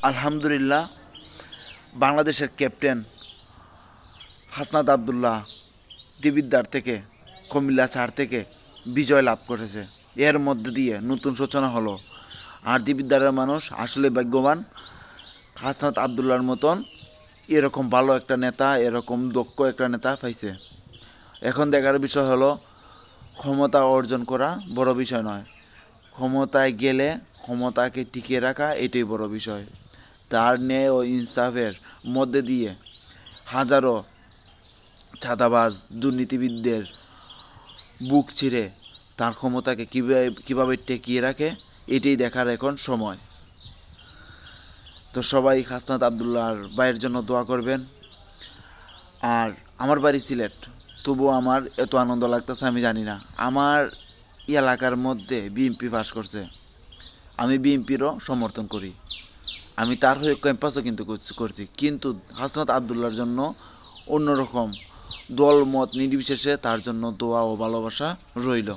আলহামদুলিল্লাহ, বাংলাদেশের ক্যাপ্টেন হাসনাত আবদুল্লাহ দিবিদ্দার থেকে কুমিল্লা চার থেকে বিজয় লাভ করেছে। এর মধ্যে দিয়ে নতুন সূচনা হলো। আর দিবিদ্দারের মানুষ আসলে ভাগ্যবান, হাসনাত আবদুল্লাহর মতন এরকম ভালো একটা নেতা, এরকম দক্ষ একটা নেতা পাইছে। এখন দেখার বিষয় হলো, ক্ষমতা অর্জন করা বড় বিষয় নয়, ক্ষমতায় গেলে ক্ষমতাকে টিকিয়ে রাখা এটাই বড় বিষয়। তার ন্যায় ও ইনসাফের মধ্যে দিয়ে হাজারো চাঁদাবাজ দুর্নীতিবিদদের বুক ছিঁড়ে তার ক্ষমতাকে কীভাবে টেকিয়ে রাখে এটাই দেখার এখন সময়। তো সবাই হাসনাত আবদুল্লাহর ভাইয়ের জন্য দোয়া করবেন। আর আমার বাড়ি সিলেট, তবুও আমার এত আনন্দ লাগতেছে আমি জানি না। আমার এলাকার মধ্যে বিএনপি পাস করছে, আমি বিএনপিরও সমর্থন করি, আমি তার হয়ে ক্যাম্পাসও কিন্তু করছি, কিন্তু হাসনাত আবদুল্লাহর জন্য অন্যরকম দল মত নির্বিশেষে তার জন্য দোয়া ও ভালোবাসা রইল।